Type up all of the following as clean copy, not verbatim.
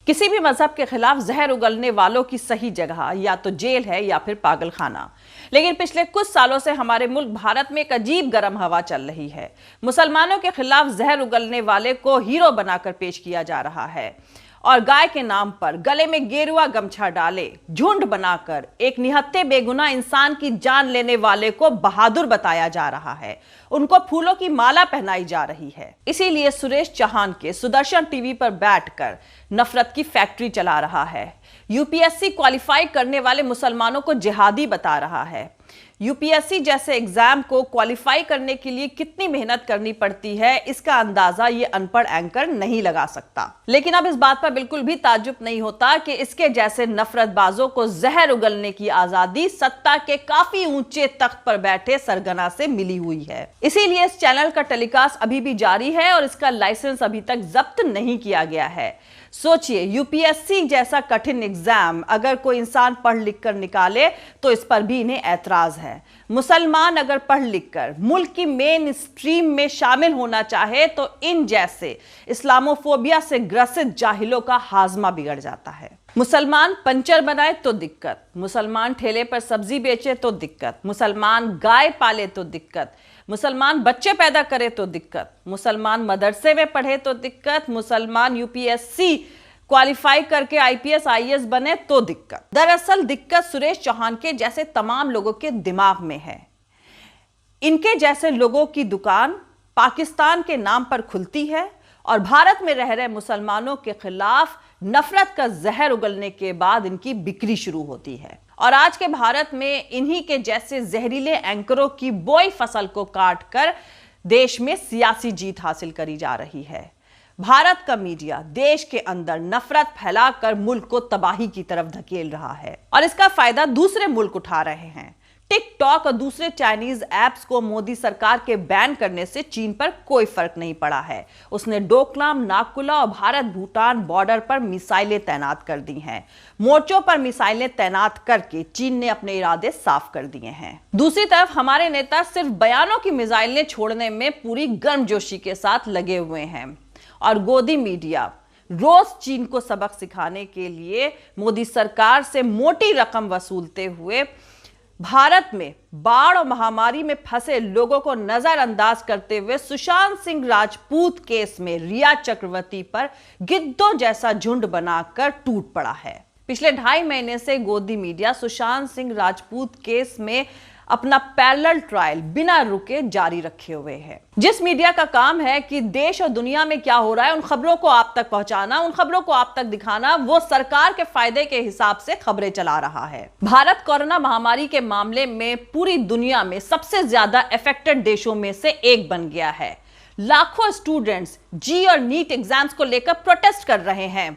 किसी भी मजहब के खिलाफ जहर उगलने वालों की सही जगह या तो जेल है या फिर पागलखाना। लेकिन पिछले कुछ सालों से हमारे मुल्क भारत में एक अजीब गर्म हवा चल रही है। मुसलमानों के खिलाफ जहर उगलने वाले को हीरो बनाकर पेश किया जा रहा है और गाय के नाम पर गले में गेरुआ गमछा डाले झुंड बनाकर एक निहत्थे बेगुनाह इंसान की जान लेने वाले को बहादुर बताया जा रहा है। उनको फूलों की माला पहनाई जा रही है। इसीलिए सुरेश चौहान के सुदर्शन टीवी पर बैठकर नफरत की फैक्ट्री चला रहा है। यूपीएससी क्वालिफाई करने वाले मुसलमानों को जिहादी बता रहा है। यूपीएससी जैसे एग्जाम को क्वालिफाई करने के लिए कितनी मेहनत करनी पड़ती है, इसका अंदाजा ये अनपढ़ एंकर नहीं लगा सकता। लेकिन अब इस बात पर बिल्कुल भी ताज्जुब नहीं होता कि इसके जैसे नफरतबाजों को जहर उगलने की आजादी सत्ता के काफी ऊंचे तख्त पर बैठे सरगना से मिली हुई है। इसीलिए इस चैनल का टेलीकास्ट अभी भी जारी है और इसका लाइसेंस अभी तक जब्त नहीं किया गया है। सोचिए, यूपीएससी जैसा कठिन एग्जाम अगर कोई इंसान पढ़ लिख कर निकाले तो इस पर भी इन्हें ऐतराज है। मुसलमान अगर पढ़ लिख कर मुल्क की मेन स्ट्रीम में शामिल होना चाहे तो इन जैसे इस्लामोफोबिया से ग्रसित जाहिलों का हाजमा बिगड़ जाता है। मुसलमान पंचर बनाए तो दिक्कत, मुसलमान ठेले पर सब्जी बेचे तो दिक्कत, मुसलमान गाय पाले तो दिक्कत, मुसलमान बच्चे पैदा करे तो दिक्कत, मुसलमान मदरसे में पढ़े तो दिक्कत, मुसलमान यूपीएससी क्वालिफाई करके आईपीएस आईएएस बने तो दिक्कत। दरअसल दिक्कत सुरेश चौहान के जैसे तमाम लोगों के दिमाग में है। इनके जैसे लोगों की दुकान पाकिस्तान के नाम पर खुलती है और भारत में रह रहे मुसलमानों के खिलाफ नफरत का जहर उगलने के बाद इनकी बिक्री शुरू होती है। और आज के भारत में इन्हीं के जैसे जहरीले एंकरों की बोई फसल को काटकर देश में सियासी जीत हासिल करी जा रही है। भारत का मीडिया देश के अंदर नफरत फैलाकर मुल्क को तबाही की तरफ धकेल रहा है और इसका फायदा दूसरे मुल्क उठा रहे हैं। टिकटॉक और दूसरे चाइनीज ऐप्स को मोदी सरकार के बैन करने से चीन पर कोई फर्क नहीं पड़ा है। उसने डोकलाम, नागकुला और भारत भूटान बॉर्डर पर मिसाइलें तैनात कर दी हैं। मोर्चों पर मिसाइलें तैनात करके चीन ने अपने इरादे साफ कर दिए हैं। दूसरी तरफ हमारे नेता सिर्फ बयानों की मिसाइलें छोड़ने में पूरी गर्मजोशी के साथ लगे हुए हैं और गोदी मीडिया रोज चीन को सबक सिखाने के लिए मोदी सरकार से मोटी रकम वसूलते हुए भारत में बाढ़ और महामारी में फंसे लोगों को नजरअंदाज करते हुए सुशांत सिंह राजपूत केस में रिया चक्रवर्ती पर गिद्धों जैसा झुंड बनाकर टूट पड़ा है। पिछले 2.5 महीने से गोदी मीडिया सुशांत सिंह राजपूत केस में अपना पैरेलल ट्रायल बिना रुके जारी रखे हुए है। जिस मीडिया का काम है कि देश और दुनिया में क्या हो रहा है उन खबरों को आप तक पहुंचाना, उन खबरों को आप तक दिखाना, वो सरकार के फायदे के हिसाब से खबरें चला रहा है। भारत कोरोना महामारी के मामले में पूरी दुनिया में सबसे ज्यादा अफेक्टेड देशों में से एक बन गया है। लाखों स्टूडेंट्स जी और नीट एग्जाम्स को लेकर प्रोटेस्ट कर रहे हैं।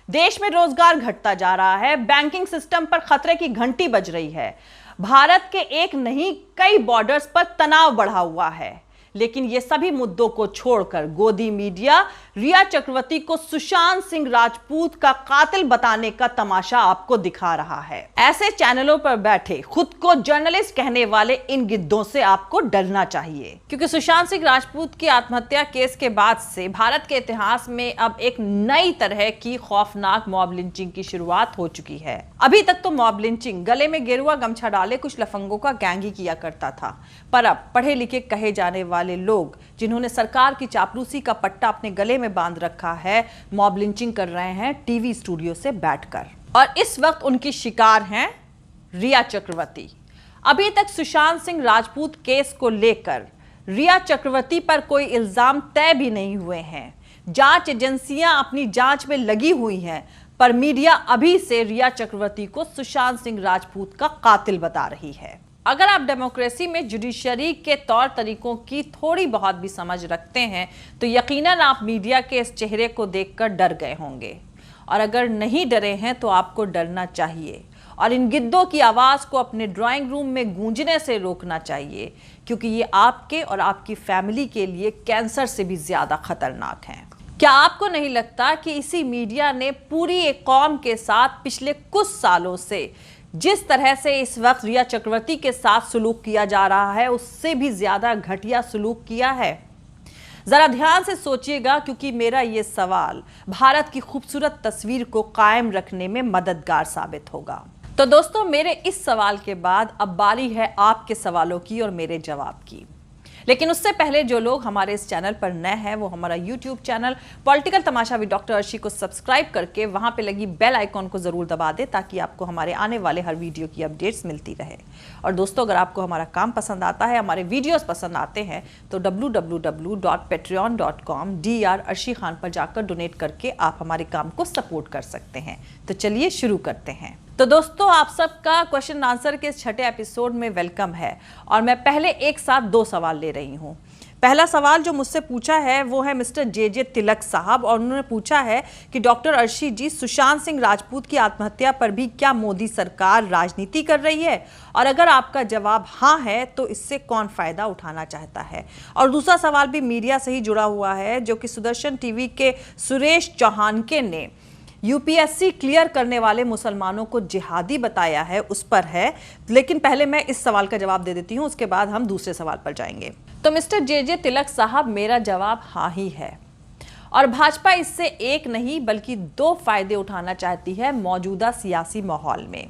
देश में रोजगार घटता जा रहा है। बैंकिंग सिस्टम पर खतरे की घंटी बज रही है। भारत के एक नहीं कई बॉर्डर्स पर तनाव बढ़ा हुआ है। लेकिन ये सभी मुद्दों को छोड़कर गोदी मीडिया रिया चक्रवर्ती को सुशांत सिंह राजपूत का कातिल बताने का तमाशा आपको दिखा रहा है। ऐसे चैनलों पर बैठे खुद को जर्नलिस्ट कहने वाले इन गिद्धों से आपको डरना चाहिए, क्योंकि सुशांत सिंह राजपूत की आत्महत्या केस के बाद से भारत के इतिहास में अब एक नई तरह की खौफनाक मॉब लिंचिंग की शुरुआत हो चुकी है। अभी तक तो मॉब लिंचिंग गले में गेरुआ गमछा डाले कुछ लफंगों का गैंग ही किया करता था, पर अब पढ़े लिखे कहे जाने वाले लोग जिन्होंने सरकार की चापलूसी का पट्टा अपने गले में बांध रखा है, मॉब लिंचिंग कर रहे हैं टीवी स्टूडियो से बैठकर। और इस वक्त उनकी शिकार हैं रिया चक्रवर्ती। अभी तक सुशांत सिंह राजपूत केस को लेकर रिया चक्रवर्ती पर कोई इल्जाम तय भी नहीं हुए हैं। जांच एजेंसियां अपनी जांच में लगी हुई हैं, पर मीडिया अभी से रिया चक्रवर्ती को सुशांत सिंह राजपूत का कातिल बता रही है। अगर आप डेमोक्रेसी में जुडिशरी के तौर तरीकों की थोड़ी बहुत भी समझ रखते हैं तो यकीनन आप मीडिया के इस चेहरे को देखकर डर गए होंगे, और अगर नहीं डरे हैं तो आपको डरना चाहिए और इन गिद्धों की आवाज को अपने ड्राइंग रूम में गूंजने से रोकना चाहिए, क्योंकि ये आपके और आपकी फैमिली के लिए कैंसर से भी ज्यादा खतरनाक हैं। क्या आपको नहीं लगता कि इसी मीडिया ने पूरी एक कौम के साथ पिछले कुछ सालों से जिस तरह से इस वक्त रिया चक्रवर्ती के साथ सुलूक किया जा रहा है उससे भी ज्यादा घटिया सुलूक किया है? जरा ध्यान से सोचिएगा, क्योंकि मेरा ये सवाल भारत की खूबसूरत तस्वीर को कायम रखने में मददगार साबित होगा। तो दोस्तों, मेरे इस सवाल के बाद अब बारी है आपके सवालों की और मेरे जवाब की। लेकिन उससे पहले जो लोग हमारे इस चैनल पर नए हैं वो हमारा YouTube channel political Tamasha with doctor Arshi को सब्सक्राइब करके वहां पे लगी बेल आइकॉन को जरूर दबा दें, ताकि आपको हमारे आने वाले हर वीडियो की अपडेट्स मिलती रहे। और दोस्तों, अगर आपको हमारा काम पसंद आता है, हमारे वीडियोस पसंद आते हैं, तो www.patreon.com DR अर्शी खान पर जाकर डोनेट करके आप हमारे काम को सपोर्ट कर सकते हैं। तो चलिए शुरू करते हैं। तो दोस्तों, आप सबका क्वेश्चन आंसर के इस 6ठे एपिसोड में वेलकम है। और मैं पहले एक साथ 2 सवाल ले रही हूं। पहला सवाल जो मुझसे पूछा है वो है मिस्टर जे तिलक साहब, और उन्होंने पूछा है कि डॉक्टर अर्शी जी, सुशांत सिंह राजपूत की आत्महत्या पर भी क्या मोदी सरकार राजनीति कर रही है? और अगर आपका जवाब हाँ है तो इससे कौन फायदा उठाना चाहता है? और दूसरा सवाल भी मीडिया से ही जुड़ा हुआ है, जो कि सुदर्शन टीवी के सुरेश चौहानके ने यूपीएससी क्लियर करने वाले मुसलमानों को जिहादी बताया है, उस पर है। लेकिन पहले मैं इस सवाल का जवाब दे देती हूं, उसके बाद हम दूसरे सवाल पर जाएंगे। तो मिस्टर जे तिलक साहब, मेरा जवाब हाँ ही है। और भाजपा इससे एक नहीं बल्कि 2 फायदे उठाना चाहती है मौजूदा सियासी माहौल में।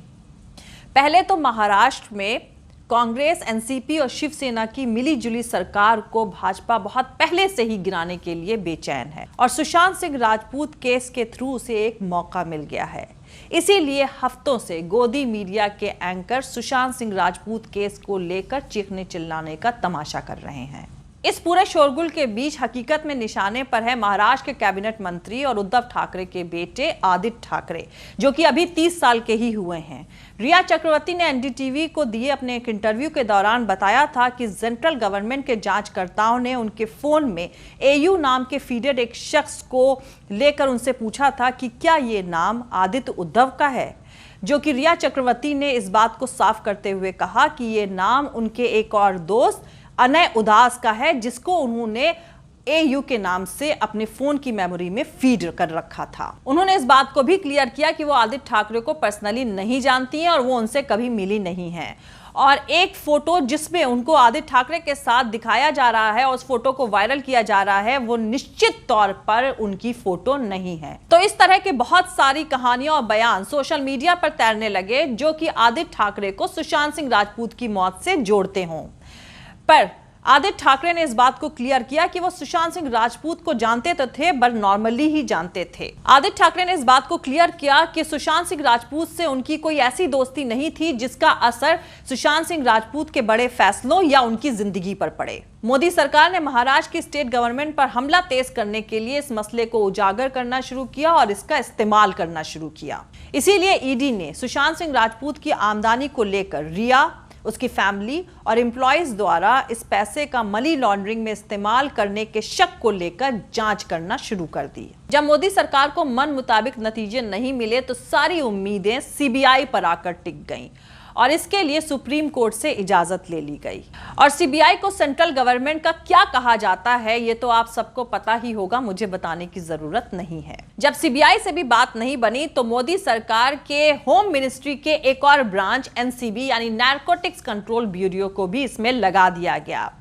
पहले तो महाराष्ट्र में कांग्रेस, एनसीपी और शिवसेना की मिलीजुली सरकार को भाजपा बहुत पहले से ही गिराने के लिए बेचैन है, और सुशांत सिंह राजपूत केस के थ्रू उसे एक मौका मिल गया है। इसीलिए हफ्तों से गोदी मीडिया के एंकर सुशांत सिंह राजपूत केस को लेकर चीखने चिल्लाने का तमाशा कर रहे हैं। इस पूरे शोरगुल के बीच हकीकत में निशाने पर है महाराष्ट्र के कैबिनेट मंत्री और उद्धव ठाकरे के बेटे आदित्य ठाकरे, जो कि अभी 30 साल के ही हुए हैं। रिया चक्रवर्ती ने एनडीटीवी को दिए अपने एक इंटरव्यू के दौरान बताया था कि सेंट्रल गवर्नमेंट के जांचकर्ताओं ने उनके फोन में एयू नाम के फीडेड एक शख्स को लेकर उनसे पूछा था कि क्या ये नाम आदित्य उद्धव का है, जो कि रिया चक्रवर्ती ने इस बात को साफ करते हुए कहा कि ये नाम उनके एक और दोस्त अनय उदास का है, जिसको उन्होंने एयू के नाम से अपने फोन की मेमोरी में फीड कर रखा था। उन्होंने इस बात को भी क्लियर किया कि वो आदित्य ठाकरे को पर्सनली नहीं जानती हैं और वो उनसे कभी मिली नहीं हैं। और एक फोटो जिसमें उनको आदित्य ठाकरे के साथ दिखाया जा रहा है और उस फोटो को वायरल किया जा रहा है, वो निश्चित तौर पर उनकी फोटो नहीं है। तो इस तरह के बहुत सारी कहानियां और बयान सोशल मीडिया पर तैरने लगे, जो कि आदित्य ठाकरे को सुशांत सिंह राजपूत की मौत से जोड़ते हों। पर आदित्य ठाकरे ने इस बात को क्लियर किया कि वो सुशांत सिंह राजपूत को जानते तो थे, पर नॉर्मली ही जानते थे। आदित्य ठाकरे ने इस बात को क्लियर किया कि सुशांत सिंह राजपूत से उनकी कोई ऐसी दोस्ती नहीं थी जिसका असर सुशांत सिंह राजपूत के बड़े फैसलों या उनकी जिंदगी पर पड़े। मोदी सरकार ने महाराष्ट्र की स्टेट गवर्नमेंट पर हमला तेज करने के लिए इस मसले को उजागर करना शुरू किया और इसका इस्तेमाल करना शुरू किया। इसीलिए ईडी ने सुशांत सिंह राजपूत की आमदनी को लेकर रिया, उसकी फैमिली और एम्प्लॉयज द्वारा इस पैसे का मनी लॉन्ड्रिंग में इस्तेमाल करने के शक को लेकर जांच करना शुरू कर दी। जब मोदी सरकार को मन मुताबिक नतीजे नहीं मिले तो सारी उम्मीदें सीबीआई पर आकर टिक गईं, और इसके लिए सुप्रीम कोर्ट से इजाजत ले ली गई। और सीबीआई को सेंट्रल गवर्नमेंट का क्या कहा जाता है ये तो आप सबको पता ही होगा, मुझे बताने की जरूरत नहीं है। जब सीबीआई से भी बात नहीं बनी तो मोदी सरकार के होम मिनिस्ट्री के एक और ब्रांच एनसीबी यानी नारकोटिक्स कंट्रोल ब्यूरो को भी इसमें लगा दिया गया,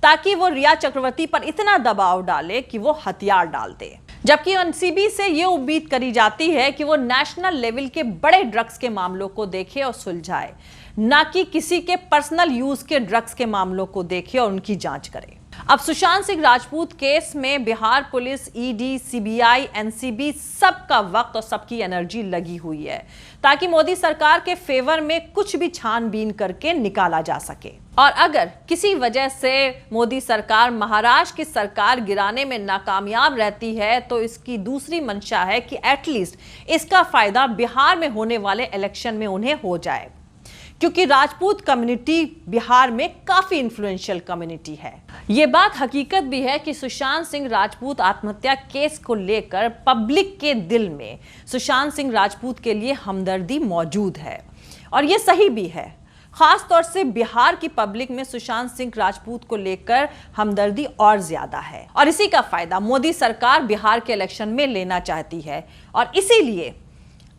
ताकि वो रिया चक्रवर्ती पर इतना दबाव डाले कि वो हथियार डाल दे। जबकि एनसीबी से ये उम्मीद करी जाती है कि वो नेशनल लेवल के बड़े ड्रग्स के मामलों को देखे और सुलझाए, ना कि किसी के पर्सनल यूज के ड्रग्स के मामलों को देखे और उनकी जांच करे। अब सुशांत सिंह राजपूत केस में Bihar police, ED, CBI, NCB सबका वक्त और सबकी एनर्जी लगी हुई है, ताकि मोदी सरकार के फेवर में कुछ भी छानबीन करके निकाला जा सके। और अगर किसी वजह से मोदी सरकार महाराष्ट्र की सरकार गिराने में नाकामयाब रहती है तो इसकी दूसरी मंशा है कि एटलीस्ट इसका फायदा बिहार में होने वाले इलेक्शन में उन्हें हो जाए, क्योंकि राजपूत कम्युनिटी बिहार में काफी इन्फ्लुएंशियल कम्युनिटी है। ये बात हकीकत भी है कि सुशांत सिंह राजपूत आत्महत्या केस को लेकर पब्लिक के दिल में सुशांत सिंह राजपूत के लिए हमदर्दी मौजूद है, और ये सही भी है। खास तौर से बिहार की पब्लिक में सुशांत सिंह राजपूत को लेकर हमदर्दी और ज्यादा है, और इसी का फायदा मोदी सरकार बिहार के इलेक्शन में लेना चाहती है। और इसीलिए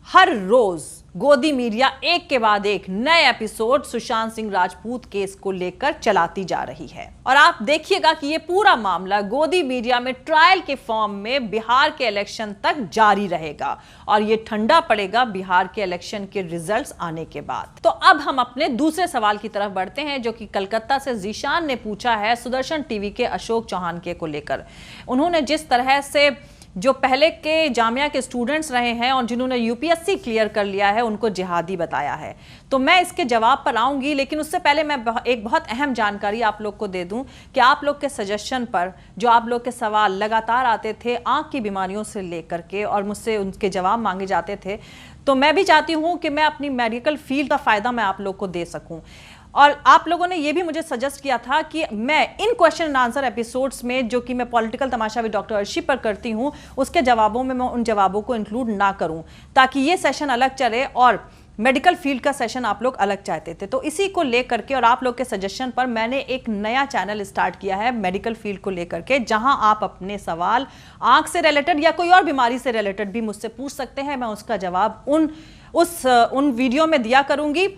हर रोज गोदी मीडिया एक के बाद एक नए एपिसोड सुशांत सिंह राजपूत केस को लेकर चलाती जा रही है और आप देखिएगा कि ये पूरा मामला गोदी मीडिया में ट्रायल के फॉर्म में बिहार के इलेक्शन तक जारी रहेगा और ये ठंडा पड़ेगा बिहार के इलेक्शन के रिजल्ट्स आने के बाद। तो अब हम अपने दूसरे सवाल की तरफ बढ़ते हैं जो कि कलकत्ता से जीशान ने पूछा है सुदर्शन टीवी के अशोक चौहान के को लेकर। उन्होंने जिस तरह से जो पहले के जामिया के स्टूडेंट्स रहे हैं और जिन्होंने यूपीएससी क्लियर कर लिया है उनको जिहादी बताया है, तो मैं इसके जवाब पर आऊंगी, लेकिन उससे पहले मैं एक बहुत अहम जानकारी आप लोग को दे दूं कि आप लोग के सजेशन पर जो आप लोग के सवाल लगातार आते थे आंख की बीमारियों से लेकर के और मुझसे उनके जवाब मांगे जाते थे, तो मैं भी चाहती हूँ कि मैं अपनी मेडिकल फील्ड का फ़ायदा मैं आप लोग को दे सकूँ। और आप लोगों ने ये भी मुझे सजेस्ट किया था कि मैं इन क्वेश्चन एंड आंसर एपिसोड्स में जो कि मैं political Tamasha with doctor Arshi पर करती हूं उसके जवाबों में मैं उन जवाबों को इंक्लूड ना करूं ताकि ये सेशन अलग चले और मेडिकल फील्ड का सेशन आप लोग अलग चाहते थे। तो इसी को लेकर के और आप लोग के सजेशन पर मैंने एक नया चैनल स्टार्ट किया है मेडिकल फील्ड को लेकर के, जहां आप अपने सवाल आंख से रिलेटेड या कोई और बीमारी से रिलेटेड भी मुझसे पूछ सकते हैं। मैं उसका जवाब उन वीडियो में दिया करूंगी।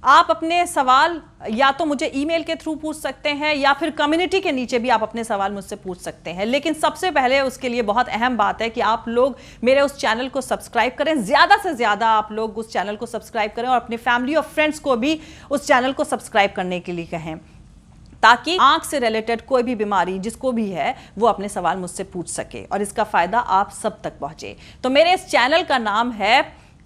आप अपने सवाल या तो मुझे ईमेल के थ्रू पूछ सकते हैं या फिर कम्युनिटी के नीचे भी आप अपने सवाल मुझसे पूछ सकते हैं, लेकिन सबसे पहले उसके लिए बहुत अहम बात है कि आप लोग मेरे उस चैनल को सब्सक्राइब करें। ज़्यादा से ज़्यादा आप लोग उस चैनल को सब्सक्राइब करें और अपने फैमिली और फ्रेंड्स को भी उस चैनल को सब्सक्राइब करने के लिए कहें ताकि आंख से रिलेटेड कोई भी बीमारी जिसको भी है वो अपने सवाल मुझसे पूछ सके और इसका फ़ायदा आप सब तक पहुँचे। तो मेरे इस चैनल का नाम है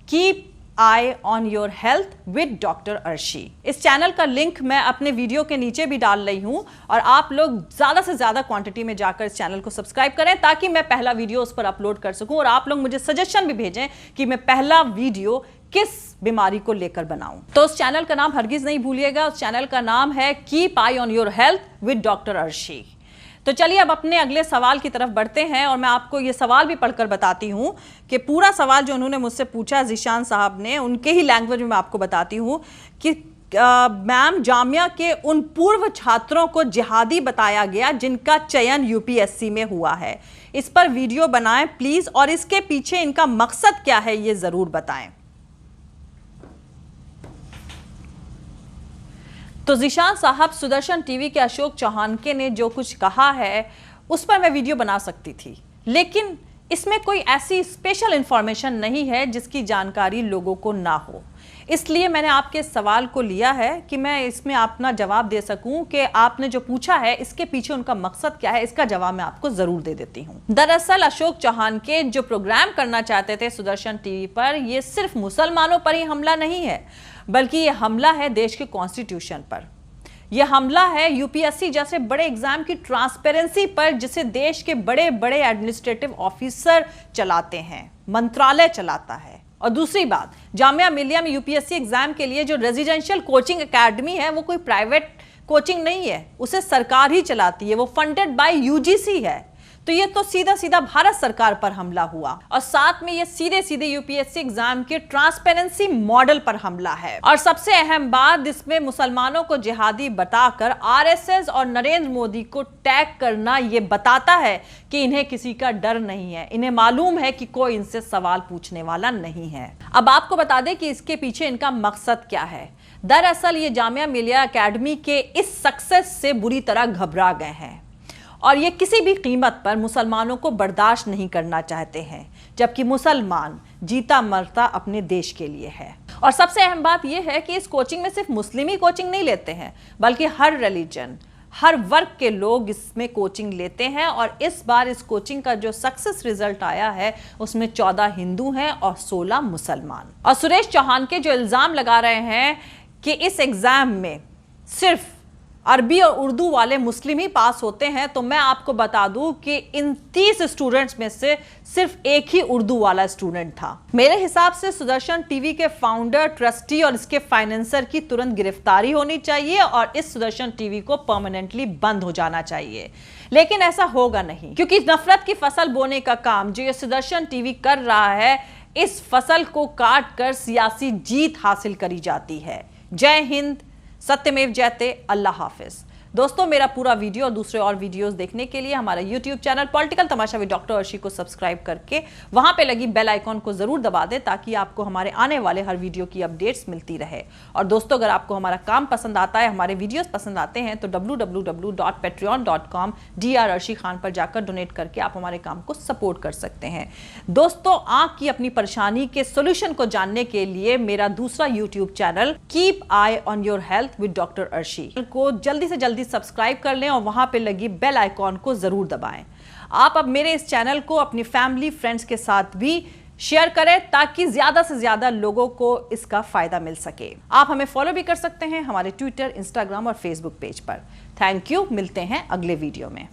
keep I on your health with doctor Arshi. इस चैनल का लिंक मैं अपने वीडियो के नीचे भी डाल रही हूं और आप लोग ज़्यादा से ज़्यादा क्वांटिटी में जाकर इस चैनल को सब्सक्राइब करें ताकि मैं पहला वीडियो उस पर अपलोड कर सकूं और आप लोग मुझे सजेशन भी भेजें कि मैं पहला वीडियो किस बीमारी को लेकर बनाऊं। तो उस चैनल का नाम हरगिज़ नहीं भूलिएगा, उस चैनल का नाम है keep I on your health with doctor Arshi. तो चलिए अब अपने अगले सवाल की तरफ बढ़ते हैं और मैं आपको ये सवाल भी पढ़कर बताती हूं कि पूरा सवाल जो उन्होंने मुझसे पूछा जीशान साहब ने उनके ही लैंग्वेज में मैं आपको बताती हूं कि मैम जामिया के उन पूर्व छात्रों को जिहादी बताया गया जिनका चयन यूपीएससी में हुआ है। इस पर वीडियो बनाएं प्लीज और इसके पीछे इनका मकसद क्या है ये जरूर बताएं। तो जीशान साहब सुदर्शन टीवी के अशोक चौहान के ने जो कुछ कहा है उस पर मैं वीडियो बना सकती थी, लेकिन इसमें कोई ऐसी स्पेशल इंफॉर्मेशन नहीं है जिसकी जानकारी लोगों को ना हो। इसलिए मैंने आपके सवाल को लिया है कि मैं इसमें अपना जवाब दे सकूं कि आपने जो पूछा है इसके पीछे उनका मकसद क्या है, इसका जवाब मैं आपको जरूर दे देती हूं। दरअसल अशोक चौहान के जो प्रोग्राम करना चाहते थे सुदर्शन टीवी पर, यह सिर्फ मुसलमानों पर ही हमला नहीं है बल्कि यह हमला है देश के कॉन्स्टिट्यूशन पर। यह हमला है यूपीएससी जैसे बड़े एग्जाम की ट्रांसपेरेंसी पर जिसे देश के बड़े बड़े एडमिनिस्ट्रेटिव ऑफिसर चलाते हैं, मंत्रालय चलाता है। और दूसरी बात, जामिया मिलिया में यूपीएससी एग्जाम के लिए जो रेजिडेंशियल कोचिंग एकेडमी है वो कोई प्राइवेट कोचिंग नहीं है, उसे सरकार ही चलाती है, वो फंडेड बाय यूजीसी है। तो ये तो सीधा सीधा भारत सरकार पर हमला हुआ और साथ में ये सीधे सीधे यूपीएससी एग्जाम के ट्रांसपेरेंसी मॉडल पर हमला है। और सबसे अहम बात, इसमें मुसलमानों को जिहादी बताकर आरएसएस और नरेंद्र मोदी को टैग करना ये बताता है कि इन्हें किसी का डर नहीं है, इन्हें मालूम है कि कोई इनसे सवाल पूछने वाला नहीं है। अब आपको बता दें कि इसके पीछे इनका मकसद क्या है। दरअसल ये जामिया मिलिया एकेडमी के इस सक्सेस से बुरी तरह घबरा गए हैं और ये किसी भी कीमत पर मुसलमानों को बर्दाश्त नहीं करना चाहते हैं, जबकि मुसलमान जीता मरता अपने देश के लिए है। और सबसे अहम बात यह है कि इस कोचिंग में सिर्फ मुस्लिम ही कोचिंग नहीं लेते हैं बल्कि हर रिलीजन, हर वर्ग के लोग इसमें कोचिंग लेते हैं। और इस बार इस कोचिंग का जो सक्सेस रिजल्ट आया है उसमें 14 हिंदू हैं और 16 मुसलमान। और सुरेश चौहान के जो इल्ज़ाम लगा रहे हैं कि इस एग्ज़ाम में सिर्फ अरबी और उर्दू वाले मुस्लिम ही पास होते हैं, तो मैं आपको बता दूं कि इन 30 स्टूडेंट्स में से सिर्फ एक ही उर्दू वाला स्टूडेंट था। मेरे हिसाब से सुदर्शन टीवी के फाउंडर, ट्रस्टी और इसके फाइनेंसर की तुरंत गिरफ्तारी होनी चाहिए और इस सुदर्शन टीवी को परमानेंटली बंद हो जाना चाहिए। लेकिन ऐसा होगा नहीं, क्योंकि नफरत की फसल बोने का काम जो ये सुदर्शन टीवी कर रहा है, इस फसल को काट कर सियासी जीत हासिल करी जाती है। जय हिंद, सत्यमेव जयते, अल्लाह हाफिज। दोस्तों, मेरा पूरा वीडियो और दूसरे और वीडियोस देखने के लिए हमारा YouTube channel political Tamasha with doctor Arshi को सब्सक्राइब करके वहां पे लगी बेल आइकॉन को जरूर दबा दें ताकि आपको हमारे आने वाले हर वीडियो की अपडेट्स मिलती रहे। और दोस्तों, अगर आपको हमारा काम पसंद आता है, हमारे वीडियोस पसंद आते हैं तो www.patreon.com/Dr अर्शी खान पर जाकर डोनेट करके आप हमारे काम को सपोर्ट कर सकते हैं। दोस्तों, आंख की अपनी परेशानी के सॉल्यूशन को जानने के लिए मेरा दूसरा YouTube channel keep I on your health with doctor Arshi को जल्दी से जल्दी सब्सक्राइब कर लें और वहां पे लगी बेल आइकॉन को जरूर दबाएं। आप अब मेरे इस चैनल को अपनी फैमिली फ्रेंड्स के साथ भी शेयर करें ताकि ज्यादा से ज्यादा लोगों को इसका फायदा मिल सके। आप हमें फॉलो भी कर सकते हैं हमारे ट्विटर, इंस्टाग्राम और फेसबुक पेज पर। Thank you. मिलते हैं अगले वीडियो में।